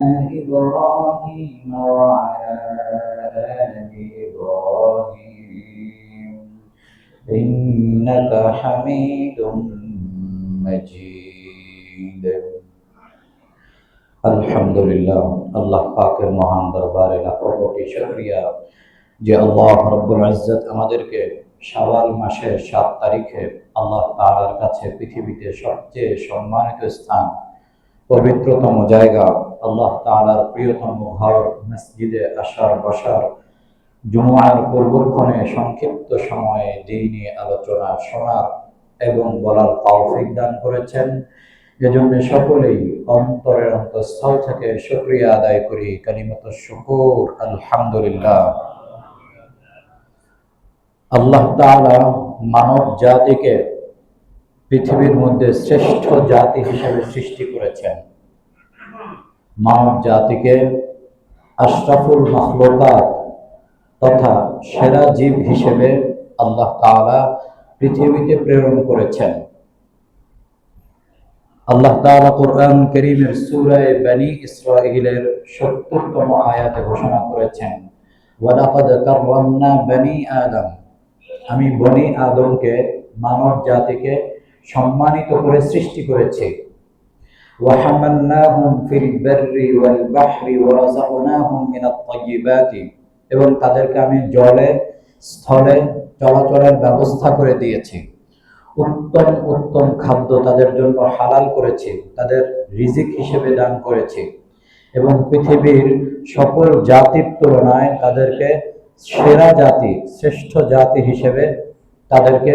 إبراهيم وعلى آل إبراهيم إنك حميد مجيد আলহামদুলিল্লাহ। আল্লাহ পাকের মহান দরবারে লাখো কোটি শুকরিয়া যে আল্লাহ রব্বুল ইজ্জত আমাদেরকে শাওয়াল মাসের ৭ তারিখে আল্লাহ তাআলার কাছে পৃথিবীতে সবচেয়ে সম্মানিত স্থান, পবিত্রতম জায়গা, আল্লাহ তাআলার প্রিয়তম ঘর মসজিদে আসার বসার, জুমআর পূর্বক্ষণে সংক্ষিপ্ত সময়ে দ্বীনি আলোচনা শোনার এবং বলার তৌফিক দান করেছেন। এজন্য সকলেই অন্তরের অন্তঃস্থল থেকে শুকরিয়া আদায় করি। কালিমাতুশ শুকুর, আলহামদুলিল্লাহ। আল্লাহ তাআলা মানব জাতিকে পৃথিবীর মধ্যে শ্রেষ্ঠ জাতি হিসেবে সৃষ্টি করেছেন। মানব জাতিকে আশরাফুল মাখলুকাত তথা সেরা জীব হিসেবে আল্লাহ তাআলা পৃথিবীতে প্রেরণ করেছেন। আল্লাহ তাআলা কুরআন কারীমের সূরা বনী ইসরাঈলের ৭০তম আয়াতে ঘোষণা করেছেন, ওয়ালাকাদ কাররামনা বনী আদম, আমি বনী আদমকে, মানব জাতিকে সম্মানিত করে সৃষ্টি করেছি। ওয়া হামালনাহুম ফিল বাররি ওয়াল বাহরি ওয়া রাযাকনাহুম মিনাত তাইয়্যিবাতি, এবং তাদেরকে আমি জলে স্থলে চলাচলের ব্যবস্থা করে দিয়েছি। উত্তম উত্তম খাদ্য তাদের জন্য হালাল করেছি, তাদের রিজিক হিসেবে দান করেছি, এবং পৃথিবীর সকল জাতির তুলনায় তাদেরকে সেরা জাতি, শ্রেষ্ঠ জাতি হিসেবে তাদেরকে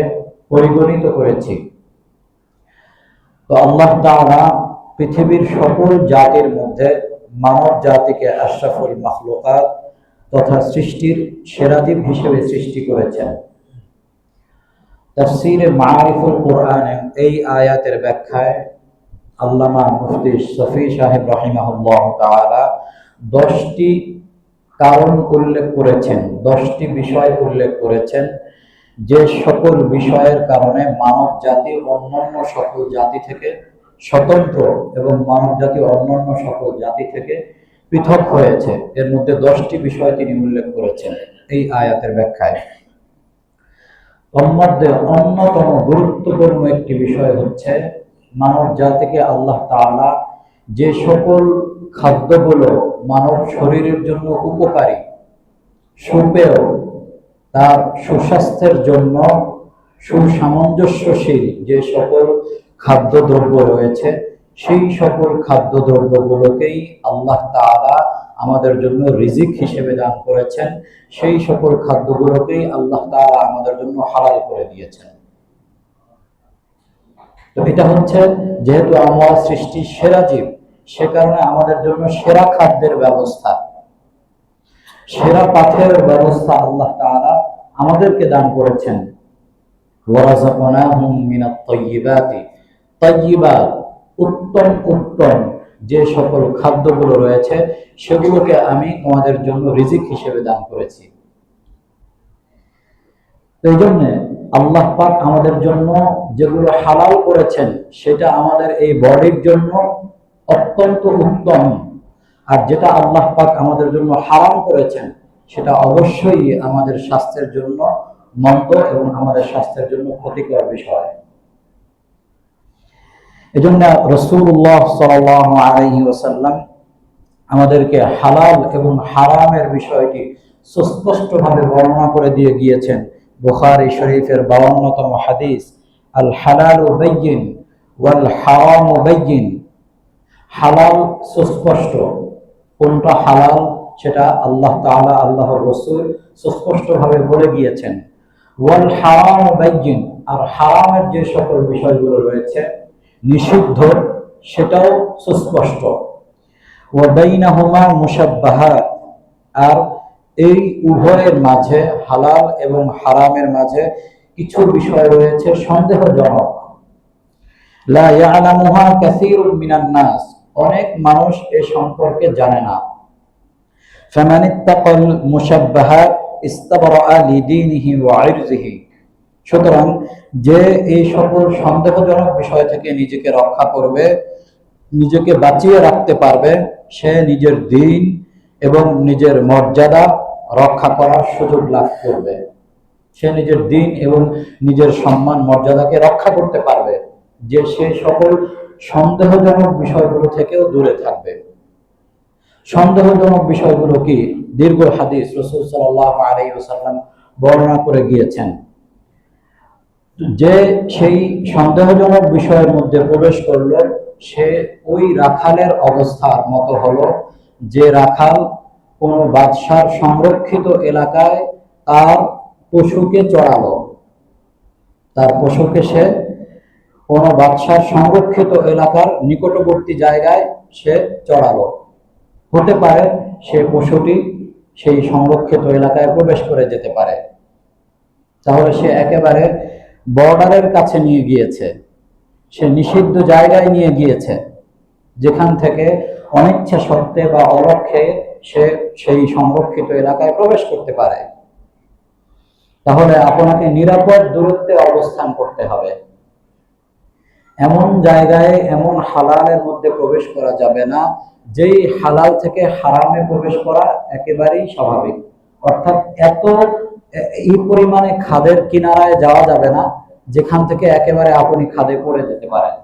পরিগণিত করেছি। তো আল্লাহ তাআলা পৃথিবীর সকল জাতির মধ্যে মানব জাতিকে আশরাফুল মাখলুকাত তথা সৃষ্টির সেরা জীব হিসেবে সৃষ্টি করেছেন। তাফসীরে মাআরিফুল কুরআনে এই আয়াতের ব্যাখ্যায় আল্লামা মুফতি শফি সাহেব রাহিমাহুল্লাহ তাআলা 10টি কারণ উল্লেখ করেছেন, 10টি বিষয় উল্লেখ করেছেন, যে সকল বিষয়ের কারণে মানব জাতি অন্যান্য সকল জাতি থেকে স্বতন্ত্র এবং মানব জাতি অন্যান্য সকল জাতি থেকে পৃথক হয়েছে। এর মধ্যে 10টি বিষয় তিনি উল্লেখ করেছেন এই আয়াতের ব্যাখ্যায়। মধ্যে অন্যতম গুরুত্বপূর্ণ একটি বিষয় হচ্ছে, মানব জাতিকে আল্লাহ তাআলা যে সকল খাদ্যগুলো মানব শরীরের জন্য উপকারী, সুপেয়, তার সুস্বাস্থ্যের জন্য সুসামঞ্জস্যশীল যে সকল খাদ্যদ্রব্য রয়েছে, সেই সকল খাদ্যদ্রব্যগুলোকেই আল্লাহ তাআলা আমাদের জন্য রিজিক হিসেবে দান করেছেন, সেই সকল খাদ্যগুলোকেই আল্লাহ তাআলা আমাদের জন্য হালাল করে দিয়েছেন। তো এটা হচ্ছে, যেহেতু আমরা সৃষ্টির সেরা জীব, সে কারণে আমাদের জন্য সেরা খাদ্যের ব্যবস্থা, সেরা পাথের ব্যবস্থা আল্লাহ তাআলা আমাদেরকে দান করেছেন। ওয়ারাযাকনাহুম মিনাত তাইয়্যিবাতি, তাইয়্যিবাত উত্তম উত্তম যে সকল খাদ্যগুলো রয়েছে সেগুলোকে আমি তোমাদের জন্য রিজিক হিসেবে দান করেছি। এই জন্য আল্লাহ পাক আমাদের জন্য যেগুলো হালাল করেছেন সেটা আমাদের এই বডির জন্য অত্যন্ত উত্তম, আর যেটা আল্লাহ পাক আমাদের জন্য হারাম করেছেন সেটা অবশ্যই আমাদের স্বাস্থ্যের জন্য মন্দ এবং আমাদের স্বাস্থ্যের জন্য ক্ষতিকর বিষয়। এজন্য রাসূলুল্লাহ সাল্লাল্লাহু আলাইহি ওয়াসাল্লাম আমাদেরকে হালাল এবং হারামের বিষয়টি সুস্পষ্টভাবে বর্ণনা করে দিয়ে গিয়েছেন। বুখারী শরীফের 52তম হাদিস, আল হালালু বাইয়িন ওয়াল হারামু বাইয়িন, হালাল সুস্পষ্ট, কোনটা হালাল সেটা আল্লাহ তাআলা, আল্লাহর রাসূল সুস্পষ্টভাবে বলে গিয়েছেন। ওয়াল হারামু বাইয়িন, আর হারামের যে সকল বিষয়গুলো রয়েছে নিষিদ্ধ সেটাও সুস্পষ্ট। ওয়া বাইনাহুমা মুশাব্বাহাত, আর এই উভয়ের মাঝে, হালাল এবং হারামের মাঝে কিছু বিষয় রয়েছে সন্দেহজনক। লা ইয়ালামুহা কাসীরুম মিনান নাস, অনেক মানুষ এ সম্পর্কে জানে না। ফামানিত্তাকাল মুশাব্বাহাত ইস্তাবরাআ লিদীনিহি ওয়া ইরজিহি, সুতরাং যে এই সকল সন্দেহজনক বিষয় থেকে নিজেকে রক্ষা করবে নিজেকে বাঁচিয়ে রাখতে পারবে, সে নিজের দিন এবং নিজের মর্যাদা রক্ষা করার সুযোগ লাভ করবে। সে নিজের দিন এবং নিজের সম্মান মর্যাদাকে রক্ষা করতে পারবে, যে সে সকল সন্দেহজনক বিষয়গুলো থেকেও দূরে থাকবে। সন্দেহজনক বিষয়গুলো কি? দীর্ঘ হাদিস রাসূল সাল্লাল্লাহু আলাইহি ওয়াসাল্লাম বর্ণনা করে গিয়েছেন যে সেই সন্দেহজনক বিষয়ের মধ্যে প্রবেশ করলো, সে ওই রাখালের অবস্থার মতো হলো যে রাখাল কোনো বাদশার সংরক্ষিত এলাকায় তার পশুকে চড়ালো। তার পশুকে সে কোনো বাদশার সংরক্ষিত এলাকার নিকটবর্তী জায়গায় সে চড়ালো। হতে পারে সে পশুটি সেই সংরক্ষিত এলাকায় প্রবেশ করে যেতে পারে, তাহলে সে একেবারে বর্ডারের কাছে নিয়ে গিয়েছে, সে নিষিদ্ধ জায়গায় নিয়ে গিয়েছে, যেখান থেকে অনিচ্ছা সত্ত্বে বা অলক্ষ্যে সে সেই সংরক্ষিত এলাকায় প্রবেশ করতে পারে। তাহলে আপনাকে নিরাপদ দূরত্বে অবস্থান করতে হবে। এমন জায়গায়, এমন হালালের মধ্যে প্রবেশ করা যাবে না যেই হালাল থেকে হারামে প্রবেশ করা একেবারেই স্বাভাবিক। অর্থাৎ এই পরিমাণে খাদের কিনারায় যাওয়া যাবে না যেখান থেকে একেবারে আপনি খাদে পড়ে যেতে পারেন।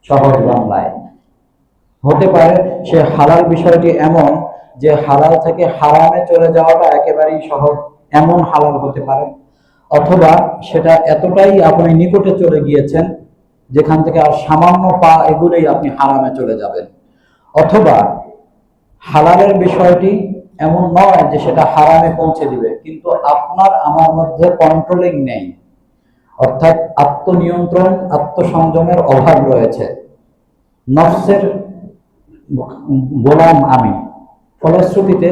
সহজ বাংলায় হতে পারে সে হালাল বিষয়টি এমন যে হালাল থেকে হারামে চলে যাওয়াটা একেবারেই সহজ, এমন হালাল হতে পারে। অথবা সেটা এতটাই আপনি নিকটে চলে গিয়েছেন যেখান থেকে আর সামান্য পা এগুলেই আপনি হারামে চলে যাবেন। অথবা হালালের বিষয়টি এমন নয় যে সেটা হারামে পৌঁছে দিবে, কিন্তু আপনার আমার মধ্যে কন্ট্রোলিং নেই, অর্থাৎ আত্মনিয়ন্ত্রণ, আত্মসংযমের অভাব রয়েছে, নফসের গোলাম আমি। ফলশ্রুতিতে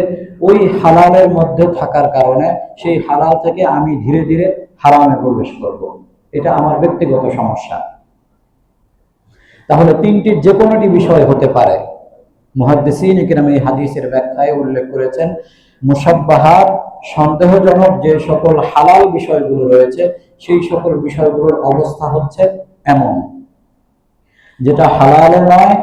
ওই হালালের মধ্যে থাকার কারণে সেই হালাল থেকে আমি ধীরে ধীরে হারামে প্রবেশ করব। এটা আমার ব্যক্তিগত সমস্যা। তাহলে তিনটির যে কোনোটি বিষয় হতে পারে। মুহাদ্দিসিন কিরাম এই হাদিসের ব্যাখ্যায় উল্লেখ করেছেন, মুশাব্বাহাত সন্দেহজনক যে সকল হালাল বিষয়গুলো রয়েছে সেই সকল বিষয়গুলোর অবস্থা হচ্ছে এমন, যেটা হালালও নয়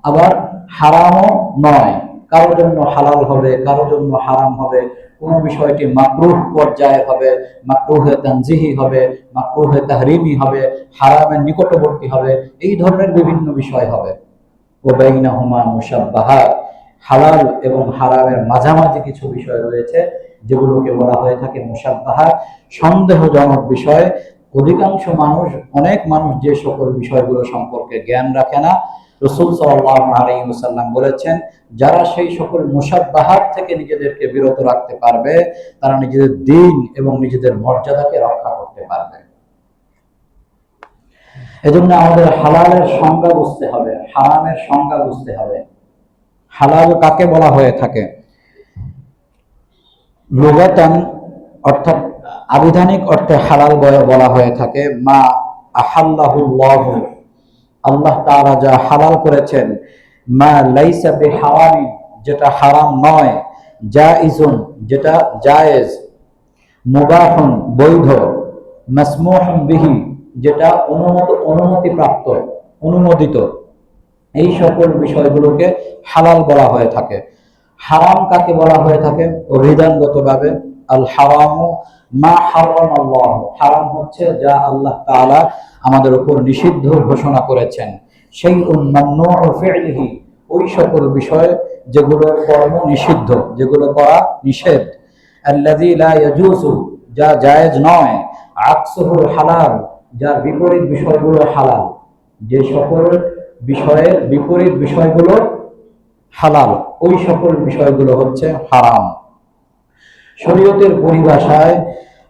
আবার হারামও নয়, কারোর জন্য হালাল হবে, কারোর জন্য হারাম হবে, কোন বিষয়টি মাকরুহ পর্যায়ে হবে, মাকরুহে তানজিহি হবে, মাকরুহে তাহরিমি হবে, হারামের নিকটবর্তী হবে, এই ধরনের বিভিন্ন বিষয় হবে। ওয়া বাইনাহুমা মুশাব্বাহাত, হালাল এবং হারামের মাঝামাঝি কিছু বিষয় রয়েছে যেগুলোকে বলা হয়ে থাকে মুশাব্বাহাত, সন্দেহজনক বিষয়। অধিকাংশ মানুষ, অনেক মানুষ যে সকল বিষয়গুলো সম্পর্কে জ্ঞান রাখে না, রাসূল সাল্লাল্লাহু আলাইহি ওয়াসাল্লাম বলেছেন, যারা সেই সকল মুশাব্বাহাত থেকে নিজেদেরকে বিরত রাখতে পারবে তারা নিজেদের দ্বীন এবং নিজেদের মর্যাদাকে রক্ষা করতে পারবে। এজন্য আমাদের হালালের সংজ্ঞা বুঝতে হবে, হারামের সংজ্ঞা বুঝতে হবে। হালাল কাকে বলা হয়ে থাকে? লুগাতান অর্থাৎ আবিধানিক অর্থে হালাল বলা হয়ে থাকে মা আহাল্লাহুল্লাহ, আল্লাহ তাআলা যা হালাল করেছেন, মা লাইসা বিহারামিন, যেটা হারাম নয়, জাইজুন, যেটা জায়েজ, মুবাহুন, বৈধ, মাসমুহুন বিহি, যেটা অনুমতিপ্রাপ্ত, অনুমোদিত, এই সকল বিষয়গুলোকে হালাল বলা হয়ে থাকে। হারাম কাকে বলা হয়ে থাকে? অভিধানগতভাবে আল হারামু মা হারামাল্লাহ, হারাম হচ্ছে যা আল্লাহ তাআলা আমাদের উপর নিষিদ্ধ ঘোষণা করেছেন। শাইউন মামনুউ ফি'লিহি, ওই সকল বিষয় যেগুলোর কর্ম নিষিদ্ধ, যেগুলো করা নিষেধ। আল্লাযী লা ইয়াজুজু, যা জায়েজ নয়। আকসুহুল হালাল, যার বিপরীত বিষয়গুলো হালাল, যে সকল বিষয়ের বিপরীত বিষয়গুলো হালাল, ওই সকল বিষয়গুলো হচ্ছে হারাম। শরীয়তের পরিভাষায়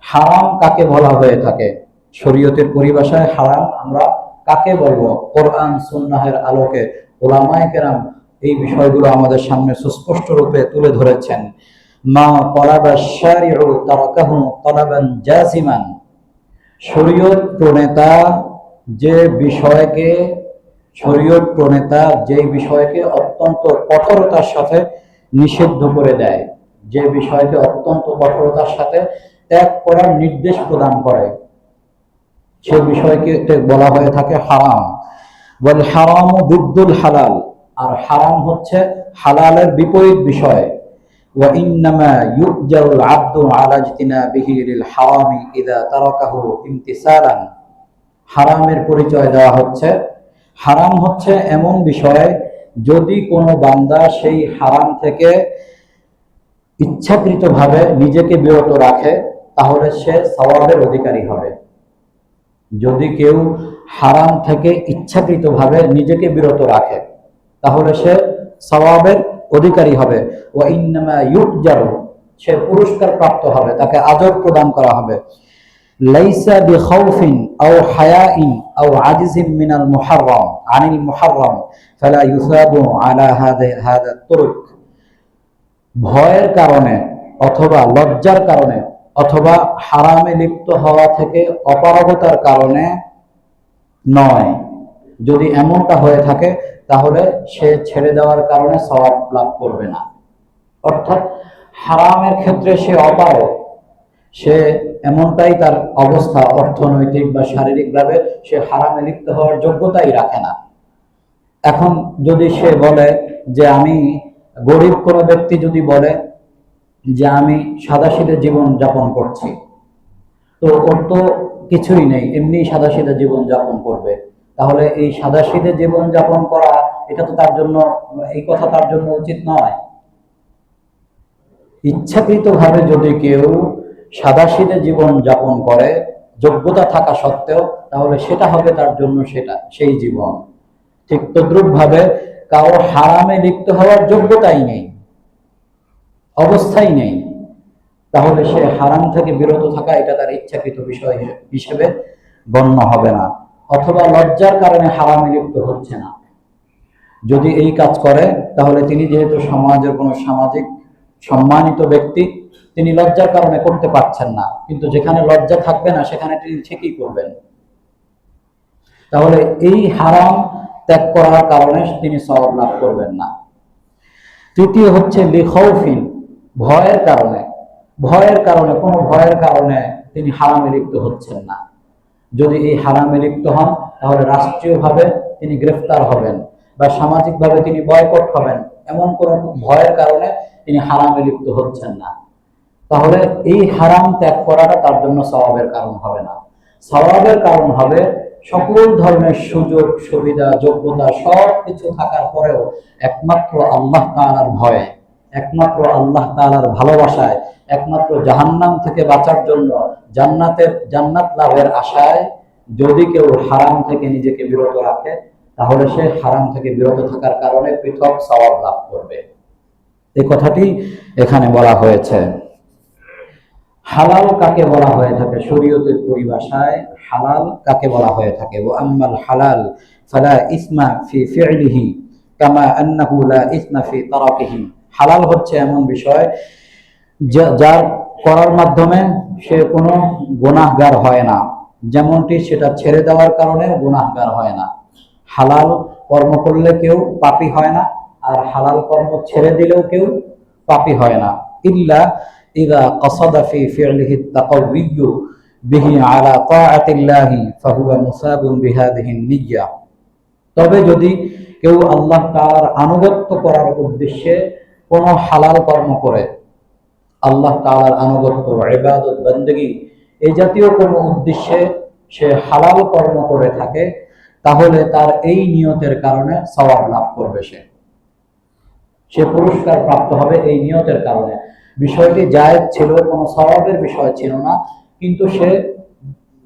হারাম কাকে বলা হয়ে থাকে? শরীয়তের পরিভাষায় হারাম আমরা কাকে বলবো? কোরআন সুন্নাহের আলোকে উলামায়ে কেরাম এই বিষয়গুলো আমাদের সামনে সুস্পষ্ট রূপে তুলে ধরেছেন। মা তালাবা শারিউ তারাকাহু তালাবান জাযিমান, শরীয়ত প্রণেতা যে বিষয়কে, শরীয়ত প্রণেতা যে বিষয়কে অত্যন্ত কঠোরতার সাথে নিষিদ্ধ করে দেয়, যে বিষয়কে অত্যন্ত কঠোরতার সাথে ত্যাগ করার নির্দেশ প্রদান করে, সে বিষয়কে বলা হয়ে থাকে হারাম। ওয়াল হারামু দিদ্দুল হালাল, আর হারাম হচ্ছে হালালের বিপরীত বিষয়। ওয়া ইন্নামা ইউজারুল আবদু আলা ইজতিনাবিহি লিল হারামি ইযা তারাকাহু ইমতিসালান। হারামের পরিচয় দেওয়া হচ্ছে, হারাম হচ্ছে এমন বিষয় যদি কোনো বান্দা সেই হারাম থেকে ইচ্ছাকৃতভাবে নিজেকে বিরত রাখে তাহলে সে সওয়াবের অধিকারী হবে। যদি কেউ হারাম থেকে ইচ্ছাকৃতভাবে নিজেকে বিরত রাখে তাহলে সে সওয়াবের অধিকারী হবে। ওয়া ইন্নামা ইউজারু, সে পুরস্কার প্রাপ্ত হবে, তাকে আজর প্রদান করা হবে। লাইসা বিখাউফিন আও হায়াইন আও আজিজিম মিনাল মুহাররাম আনিল মুহাররাম ফালা ইউসাবু আলা হাযা তুরুক। ভয়ের কারণে অথবা লজ্জার কারণে অথবা হারামে লিপ্ত হওয়া থেকে অপারগতার কারণে নয়। যদি এমনটা হয়ে থাকে তাহলে সে ছেড়ে দেওয়ার কারণে সওয়াব লাভ করবে না। অর্থাৎ হারামের ক্ষেত্রে সে অপারগ, সে এমনটাই তার অবস্থা, অর্থনৈতিক বা শারীরিকভাবে সে হারামে লিপ্ত হওয়ার যোগ্যতাই রাখে না। এখন যদি সে বলে যে আমি গরিব কোনো ব্যক্তি যদি বলে যে আমি সাদাসিধে জীবন যাপন করছি, তো ওর তো কিছুই নেই, এমনি সাদাসিধে জীবন যাপন করবে, তাহলে এই সাদাসিধে জীবন যাপন করা এটা তো তার জন্য, এই কথা তার জন্য উচিত নয়। ইচ্ছাকৃতভাবে যদি কেউ সাদাসিধে জীবন যাপন করে যোগ্যতা থাকা সত্ত্বেও, তাহলে সেটা হবে তার জন্য সেটা সেই জীবন। ঠিক তদ্রুপ ভাবে কারো হারামে লিপ্ত হওয়ার যোগ্যতাই নেই, অবস্থাই নেই, তাহলে সে হারাম থেকে বিরত থাকা এটা তার ইচ্ছাকৃত বিষয় হিসেবে গণ্য হবে না। অথবা লজ্জার কারণে হারামে লিপ্ত হচ্ছে না, যদি এই কাজ করে তাহলে তিনি যেহেতু সমাজের কোনো সামাজিক সম্মানিত ব্যক্তি, তিনি লজ্জার কারণে করতে পারছেন না, কিন্তু যেখানে লজ্জা থাকবে না সেখানে তিনি ঠিকই করবেন, তাহলে এই হারাম ত্যাগ করার কারণে তিনি সওয়াব লাভ করবেন না। তৃতীয় হচ্ছে লিখাউফিন, ভয়ের কারণে, ভয়ের কারণে কোনো ভয়ের কারণে তিনি হারামে লিপ্ত হচ্ছেন না। যদি এই হারামে লিপ্ত হন তাহলে রাষ্ট্রীয়ভাবে তিনি গ্রেফতার হবেন বা সামাজিকভাবে তিনি বয়কট হবেন, এমন কোনো ভয়ের কারণে তিনি হারামে লিপ্ত হচ্ছেন না, তাহলে এই হারাম ত্যাগ করাটা তার জন্য সওয়াবের কারণ হবে না। সওয়াবের কারণ হবে সকল ধরনের সুযোগ সুবিধা যোগ্যতা সব কিছু থাকার পরেও একমাত্র আল্লাহ তাআলার ভয়ে, একমাত্র আল্লাহ তাআলার ভালোবাসায়, একমাত্র জাহান্নাম থেকে বাঁচার জন্য জান্নাত লাভের আশায় যদি কেউ হারাম থেকে নিজেকে বিরত রাখে তাহলে সে হারাম থেকে বিরত থাকার কারণে পৃথক সওয়াব লাভ করবে। এই কথাটি এখানে বলা হয়েছে। হালাল কাকে বলা হয়ে থাকে শরীয়তের পরিভাষায়? হালাল কাকে বলা হয়ে থাকে? ওয়া আম্মাল হালাল ফালা ইসমা ফি ফি'লিহি কামা আন্নাহু লা ইসমা ফি তারাকিহি। হালাল হচ্ছে এমন বিষয় যার করার মাধ্যমে সে কোনো গুনাহগার হয় না, যেমনটি সেটা ছেড়ে দেওয়ার কারণে গুনাহগার হয় না। হালাল কর্ম করলে কেউ পাপী হয় না, আর হালাল কর্ম ছেড়ে দিলেও কেউ পাপী হয় না। ইল্লা ইযা কাসাদা ফি ফি'লিহি তাকাউয়্যু বিহি আলা তাআতিল্লাহি ফাহুয়া মুসাবুন বিহাদিহি নিয়্যা। তবে যদি কেউ আল্লাহ তাআলার আনুগত্য করার উদ্দেশ্যে কোনো হালাল কর্ম করে, আল্লাহ তাআলার আনুগত্য, ইবাদত, বন্দেগী এই জাতীয় কোনো উদ্দেশ্যে সে হালাল কর্ম করে থাকে, তাহলে তার এই নিয়তের কারণে সওয়াব লাভ করবে, সে পুরস্কার প্রাপ্ত হবে এই নিয়তের কারণে। বিষয়টি জায়েজ ছিল, কোনো সওয়াবের বিষয় ছিল না, কিন্তু সে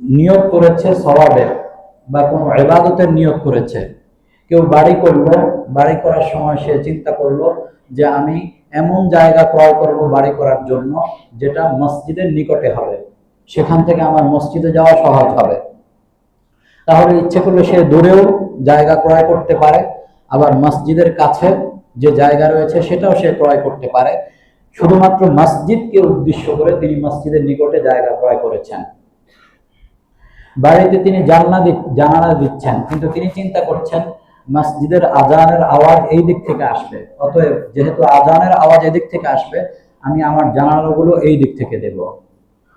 নিয়ত করেছে সওয়াবের বা কোনো ইবাদতের নিয়ত করেছে। কেউ বাড়ি করলো, বাড়ি করার সময় সে চিন্তা করলো যে আমি এমন জায়গা ক্রয় করব বাড়ি করার জন্য যেটা মসজিদের নিকটে হবে, সেখান থেকে আমার মসজিদে যাওয়া সহজ হবে, তাহলে ইচ্ছে করলে সে দূরেও জায়গা ক্রয় করতে পারে, আবার মসজিদের কাছে যে জায়গা রয়েছে সেটাও সে ক্রয় করতে পারে। শুধুমাত্র মসজিদকে উদ্দেশ্য করে তিনি মসজিদের নিকটে জায়গা ক্রয় করেছেন। বাড়িতে তিনি জানালা দিচ্ছেন, কিন্তু তিনি চিন্তা করছেন মসজিদের আজানের আওয়াজ এই দিক থেকে আসবে, অতএব যেহেতু আজানের আওয়াজ এদিক থেকে আসবে আমি আমার জানালাগুলো এই দিক থেকে দেব,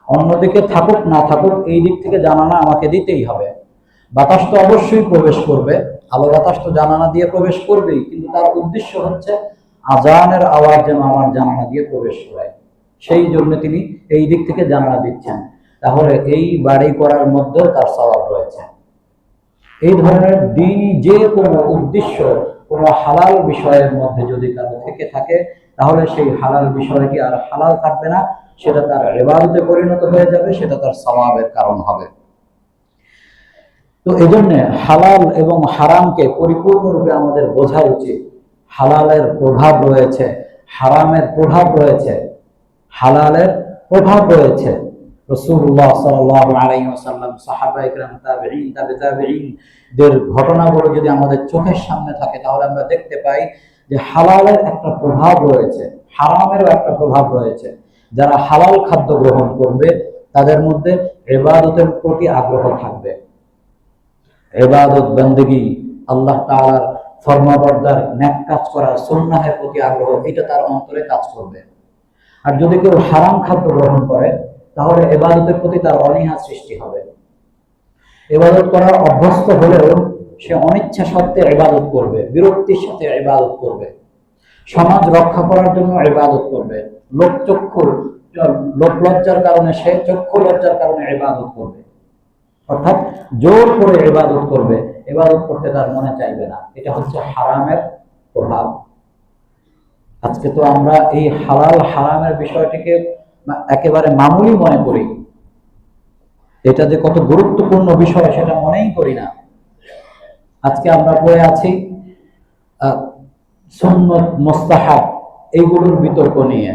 অন্যদিকে থাকুক না থাকুক এই দিক থেকে জানালা আমাকে দিতেই হবে। বাতাস তো অবশ্যই প্রবেশ করবে, আলো বাতাস তো জানালা দিয়ে প্রবেশ করবেই, কিন্তু তার উদ্দেশ্য হচ্ছে আজানের আওয়াজ যেন আমার জানালা দিয়ে প্রবেশ করে, সেই জন্য তিনি এই দিক থেকে জানালা দিচ্ছেন। তাহলে এই বাড়ি করার মধ্যেও তার সওয়াব রয়েছে। এই ধরনের দিনই যে কোনো উদ্দেশ্য কোনো হালাল বিষয়ের মধ্যে যদি কারো থেকে থাকে, তাহলে সেই হালাল বিষয়টি আর হালাল থাকবে না, সেটা তার ইবাদতে পরিণত হয়ে যাবে, সেটা তার সওয়াবের কারণ হবে। তো এই জন্য হালাল এবং হারামকে পরিপূর্ণরূপে আমাদের বোঝা উচিত। হালালের প্রভাব রয়েছে, হারামের প্রভাব রয়েছে, হালালের প্রভাব রয়েছে। রাসূলুল্লাহ সাল্লাল্লাহু আলাইহি ওয়াসাল্লাম, সাহাবায়ে কেরাম, তাবেঈন, তাবেঈনদের ঘটনাগুলো যদি আমাদের চোখের সামনে থাকে, তাহলে আমরা দেখতে পাই যে হালালের একটা প্রভাব রয়েছে, হারামেরও একটা প্রভাব রয়েছে। যারা হালাল খাদ্য গ্রহণ করবে তাদের মধ্যে ইবাদতের প্রতি আগ্রহ থাকবে, ইবাদত বন্দেগী, আল্লাহ তাআলার ফরমাবরদার, নেক কাজ করার, সুন্নাহের প্রতি আগ্রহ, এটা তার অন্তরে কাজ করবে। আর যদি কেউ হারাম খাদ্য গ্রহণ করে, তাহলে ইবাদতের প্রতি তার অনীহা সৃষ্টি হবে। ইবাদত করার অভ্যস্ত হলেও সে অনিচ্ছা সত্ত্বে ইবাদত করবে, বিরক্তির সাথে ইবাদত করবে, সমাজ রক্ষা করার জন্য ইবাদত করবে, লোক লজ্জার কারণে, সে চক্ষু লজ্জার কারণে ইবাদত করবে, অর্থাৎ জোর করে ইবাদত করবে, ইবাদত করতে তার মনে চাইবে না। এটা হচ্ছে হারামের প্রভাব। আজকে তো আমরা এই হালাল হারামের বিষয়টিকে একেবারে মামুলি মনে করি, এটা যে কত গুরুত্বপূর্ণ বিষয় সেটা মনেই করি না। আজকে আমরা পড়ে আছি সুন্নত, মুস্তাহাব, এইগুলোর বিতর্ক নিয়ে।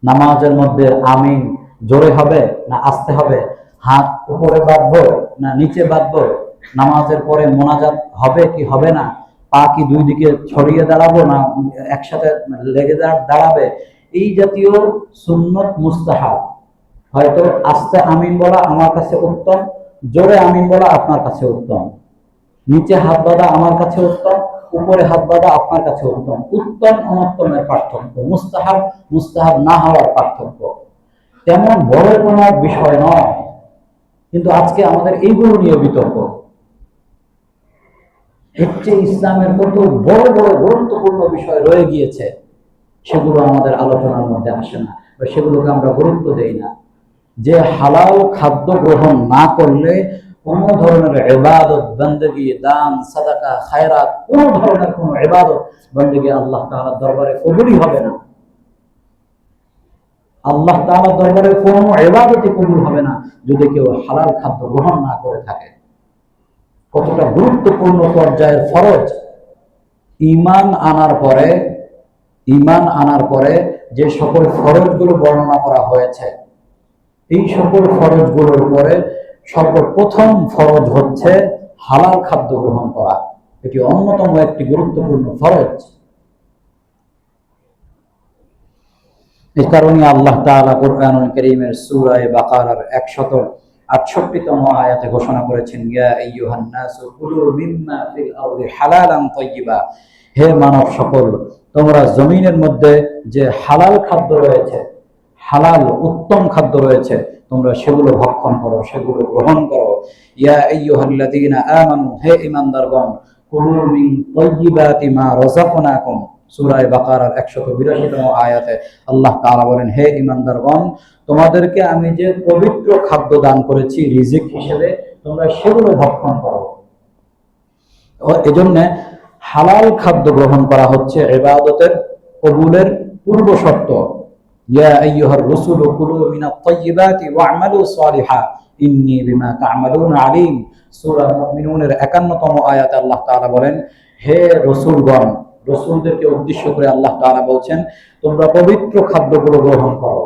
নামাজের মধ্যে আমিন জোরে হবে না আস্তে হবে, হাত উপরে বাঁধবো না নিচে বাঁধবো, নামাজের পরে মোনাজাত হবে কি হবে না, পা কি দুই দিকে ছড়িয়ে দাঁড়াবো না একসাথে লেগে দাঁড়াবে, এই জাতীয় সুন্নত মুস্তাহাব, হয়তো আস্তে আমিন বলা আমার কাছে উত্তম, জোরে আমিন বলা আপনার কাছে উত্তম, নিচে হাত বাঁধা আমার কাছে উত্তম, উপরে হাত বাঁধা আপনার কাছে উত্তম। উত্তম অনুত্তমের পার্থক্য, মুস্তাহাব মুস্তাহাব না হওয়ার পার্থক্য, তেমন বড় কোনো বিষয় নয়, কিন্তু আজকে আমাদের এইগুলো নিয়ে বিতর্ক। এর চেয়ে ইসলামের কত বড় বড় গুরুত্বপূর্ণ বিষয় রয়ে গিয়েছে, সেগুলো আমাদের আলোচনার মধ্যে আসে না, বা সেগুলোকে আমরা গুরুত্ব দেই না। যে হালাল খাদ্য গ্রহণ না করলে কোন ধরনের ইবাদত বন্দেগী, দান, সাদাকা, খায়রাত, কোন ধরনের কোন ইবাদত বন্দেগী আল্লাহ তাআলার দরবারে কবুলই হবে না। আল্লাহ তাআলার দরবারে কোন ইবাদতই কবুল হবে না যদি কেউ হালাল খাদ্য গ্রহণ না করে থাকে। কতটা গুরুত্বপূর্ণ পর্যায়ের ফরজ। ঈমান আনার পরে যে সকল ফরজগুলো বর্ণনা করা হয়েছে, এই সকল ফরজগুলোর পরে সর্বপ্রথম ফরজ হচ্ছে হালাল খাদ্য গ্রহণ করা। এটি অন্যতম একটি গুরুত্বপূর্ণ ফরজ। এই কারণে আল্লাহ তাআলা কুরআনুল কারীমের সূরা বাকারার 168তম আয়াতে ঘোষণা করেছেন, ইয়া আইয়ুহান নাসু কুলু মিম্মা ফিল আরদি হালালান তাইয়্যিবা, হে মানব সকল, তোমরা জমিনের মধ্যে যে হালাল খাদ্য রয়েছে, হালাল উত্তম খাদ্য রয়েছে, তোমরা সেগুলো ভক্ষণ করো, সেগুলো গ্রহণ করো। ইয়া আইয়ুহাল্লাযীনা আমানু, হে ঈমানদারগণ, কুলু মিন তাইয়্যিবাতি মা রাযাকনাকুম, সূরা বাকারার 182তম আয়াতে আল্লাহ তাআলা বলেন, হে ঈমানদারগণ, তোমাদেরকে আমি যে পবিত্র খাদ্য দান করেছি রিজিক হিসেবে, তোমরা সেগুলো ভক্ষণ করো। এজন্য হালাল খাদ্য গ্রহণ করা হচ্ছে ইবাদতের কবুলের পূর্ব শর্ত। ইয়া আইয়ুহার রাসূলু কুলু মিনাত তাইয়্যিবাতি ওয়া'মালু সালিহা ইন্নী বিমা তা'মালুনা আলীম, সূরা মুমিনুনের 51তম আয়াতে আল্লাহ তাআলা বলেন, হে রাসূলগণ, রাসূলদেরকে উদ্দেশ্য করে আল্লাহ তাআলা বলছেন, তোমরা পবিত্র খাদ্যগুলো গ্রহণ করো,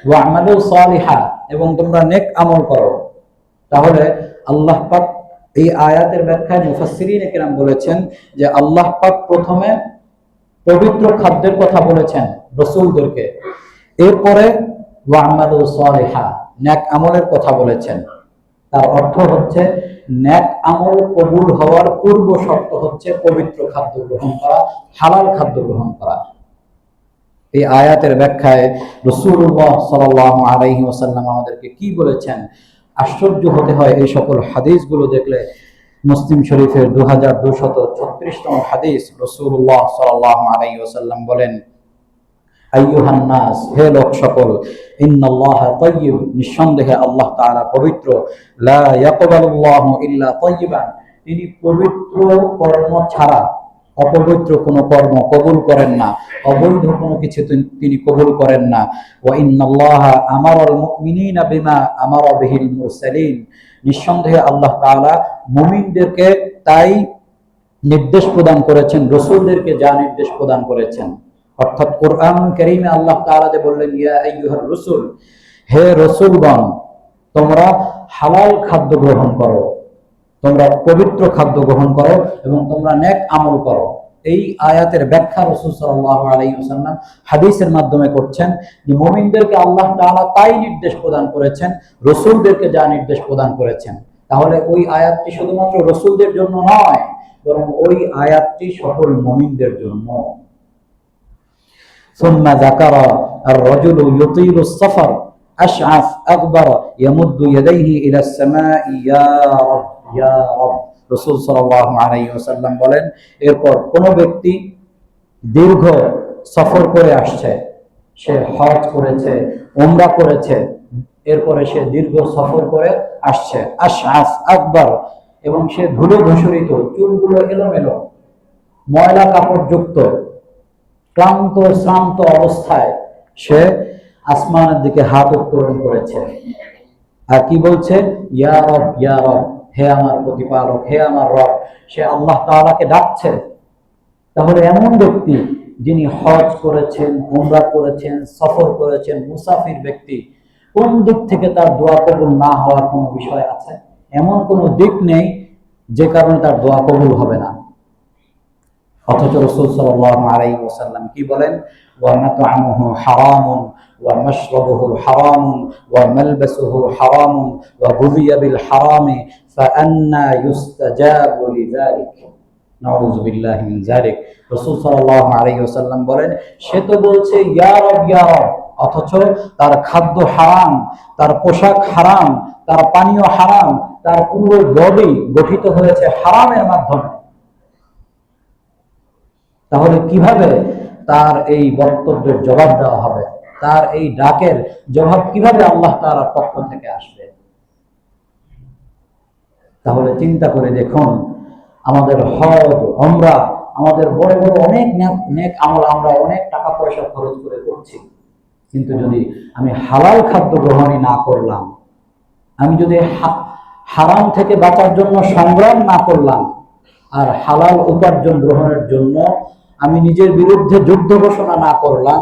ওয়া'মালু সালিহা, এবং তোমরা নেক আমল করো। তাহলে আল্লাহ পাক এই আয়াতের ব্যাখ্যায় মুফাসসিরিন কেরাম বলেছেন যে আল্লাহ পাক প্রথমে পবিত্র খাদ্যের কথা বলেছেন রাসূলদেরকে, এরপরে ওয়া'মালু সালিহা, নেক আমলের কথা বলেছেন। তার অর্থ হচ্ছে নেক আমল কবুল হওয়ার পূর্ব শর্ত হচ্ছে পবিত্র খাদ্য গ্রহণ করা, হালাল খাদ্য গ্রহণ করা। এই আয়াতের ব্যাখ্যায় রাসূলুল্লাহ সাল্লাল্লাহু আলাইহি ওয়াসাল্লাম আমাদেরকে কি বলেছেন, আশ্চর্য হতে হয় এই সকল হাদিসগুলো দেখলে। মুসলিম শরীফের 2236তম হাদিস, রাসূলুল্লাহ সাল্লাল্লাহু আলাইহি ওয়াসাল্লাম বলেন, আইয়ুহান নাস, হে লোক সকল, ইন্নাল্লাহা তাইয়্যিব, নিঃসন্দেহে আল্লাহ তাআলা পবিত্র, লা ইয়াকবালুল্লাহু ইল্লা তাইয়্যিবান, তিনি পবিত্র কর্ম ছাড়া অপবিত্র কোনো কর্ম কবুল করেন না, অবৈধ কোনো কিছু তিনি কবুল করেন না। ওয়া ইন্নাল্লাহা আমারাল মুমিনিনা বিমা আমারা বিহিল মুরসালিন, নিঃসন্দেহে আল্লাহ তাআলা মুমিনদেরকে তাই নির্দেশ প্রদান করেছেন, রাসূলদেরকে যা নির্দেশ প্রদান করেছেন। অর্থাৎ কোরআন কারীমে আল্লাহ তাআলা যে বললেন, ইয়া আইয়ুহার রাসূল, হে রাসূলগণ, তোমরা হালাল খাদ্য গ্রহণ করো, তোমরা পবিত্র খাদ্য গ্রহণ করো এবং তোমরা নেক আমল করো। এই আয়াতের ব্যাখ্যা রাসূল সাল্লাল্লাহু আলাইহি ওয়াসাল্লাম হাদিসের মাধ্যমে করছেন যে মুমিনদেরকে আল্লাহ তাআলা তাই নির্দেশ প্রদান করেছেন, রাসূলদেরকে যা নির্দেশ প্রদান করেছেন। তাহলে ওই আয়াতটি শুধুমাত্র রাসূলদের জন্য নয়, বরং ওই আয়াতটি সকল মুমিনদের জন্য। ثم ذكر الرجل يطيل السفر أشعث أغبر يمد يديه إلى السماء يا رب ইয়া রব। রাসূল সাল্লাল্লাহু আলাইহি ওয়াসাল্লাম বলেন, এরপর কোন ব্যক্তি দীর্ঘ সফর করে আসছে, সে হজ করেছে, উমরা করেছে, এরপরে সে দীর্ঘ সফর করে আসছে, আশআস আকবার, এবং সে ধুলো ধূসরিত, চুলগুলো এলোমেলো, ময়লা কাপড় যুক্ত, ক্লান্ত শ্রান্ত অবস্থায় সে আসমানের দিকে হাত উত্তোলন করেছে আর কি বলছে, ইয়া রব ইয়া রব, হে আমার প্রতিপালক, হে আমার রব। সে আল্লাহ তাআলাকে ডাকছে। তাহলে এমন ব্যক্তি যিনি হজ করেছেন, উমরা করেছেন, সফর করেছেন, মুসাফির ব্যক্তি, কোন দিক থেকে তার দোয়া কবুল না হওয়ার কোনো বিষয় আছে? এমন কোনো দিক নেই যে কারণে তার দোয়া কবুল হবে না। অথচ রাসূল সাল্লাল্লাহু আলাইহি ওয়াসাল্লাম কি বলেন, ওয়া মাতআমুহু হারামুন ওয়া মাশরাবুহু হারামুন ওয়া মালবাসুহু হারামুন ওয়া গুযিয়া বিল হারামি ফাআন্না ইউস্তাজাবু লিযালিক, নাউযু বিল্লাহি মিন যালিক। রাসূল সাল্লাল্লাহু আলাইহি ওয়াসাল্লাম বলেন, সে তো বলছে ইয়া রব ইয়া রব, অথচ তার খাদ্য হারাম, তার পোশাক হারাম, তার পানীয় হারাম, তার পুরো বডি গঠিত হয়েছে হারামের মাধ্যমে। তাহলে কিভাবে তার এই বক্তব্যের জবাব দেওয়া হবে? তার এই ডাকের জবাব কিভাবে আল্লাহ তাআলার পক্ষ থেকে আসবে? তাহলে চিন্তা করে দেখুন, আমাদের হজ, উমরা, আমাদের বড় বড় অনেক নেক আমল আমরা অনেক টাকা পয়সা খরচ করে করছি, কিন্তু যদি আমি হালাল খাদ্য গ্রহণই না করলাম, আমি যদি হারাম থেকে বাঁচার জন্য সংগ্রাম না করলাম, আর হালাল উপার্জন গ্রহণের জন্য আমি নিজের বিরুদ্ধে যুদ্ধ ঘোষণা না করলাম,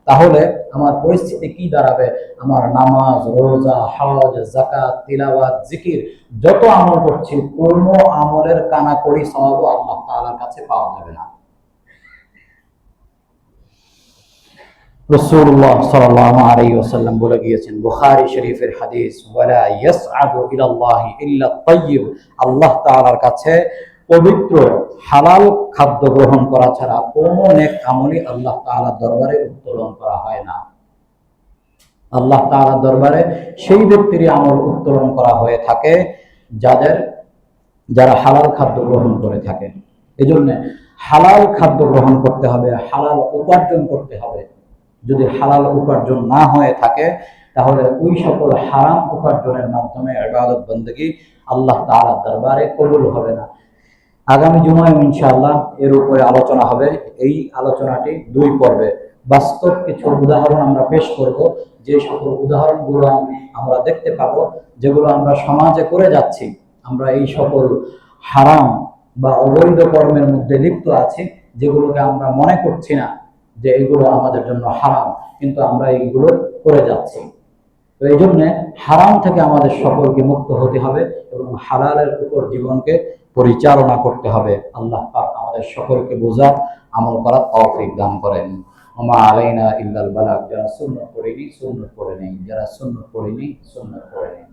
তাহলে আমার পরিস্থিতি কি দাঁড়াবে? আমার নামাজ, রোজা, হজ, যাকাত, তিলাওয়াত, জিকির যত আমল করছি, পূর্ণ আমলের কানাকড়ি সওয়াব আল্লাহ তাআলার কাছে পাওয়া যাবে না। রাসূলুল্লাহ সাল্লাল্লাহু আলাইহি ওয়াসাল্লাম বলে গিয়েছেন, বুখারী শরীফের হাদিস, ওয়ালা ইয়াসআদু ইলাল্লাহি ইল্লা তাইয়্যিব, আল্লাহ তাআলার কাছে পবিত্র হালাল খাদ্য গ্রহণ করা ছাড়া কোনো নেক আমলই আল্লাহ তাআলার দরবারে উত্তোলন করা হয় না। আল্লাহ তাআলার দরবারে সেই ব্যক্তিরই আমল উত্তোলন করা হয়ে থাকে যারা হালাল খাদ্য গ্রহণ করে থাকে। এজন্য হালাল খাদ্য গ্রহণ করতে হবে, হালাল উপার্জন করতে হবে। যদি হালাল উপার্জন না হয়ে থাকে, তাহলে ওই সকল হারাম উপার্জনের মাধ্যমে ইবাদত বন্দেগী আল্লাহ তাআলার দরবারে কবুল হবে না। আগামী জুমায় ইনশাআল্লাহ এর উপরে আলোচনা হবে। এই আলোচনাটি 2 পর্বে। বাস্তব কিছু উদাহরণ আমরা পেশ করব, যে সকল উদাহরণগুলো আমরা দেখতে পাবো, যেগুলো আমরা সমাজে করে যাচ্ছি, আমরা এই সকল হারাম বা অবৈধ কর্মের মধ্যে লিপ্ত আছি, যেগুলোকে আমরা মনে করছি না যে এগুলো আমাদের জন্য হারাম, কিন্তু আমরা এইগুলো করে যাচ্ছি। তো এই জন্য হারাম থেকে আমাদের সকলকে মুক্ত হতে হবে এবং হালালের উপর জীবনকে পরিচালনা করতে হবে। আল্লাহ পাক আমাদের সকলকে বোঝার, আমল করার তৌফিক দান করেন। ওমা আলাইনা ইল্লাল বালাগ, যারা সুন্নাত পড়েনি সুন্নাত পড়ে নেই, যারা সুন্নাত পড়েনি সুন্নাত পড়ে নেই।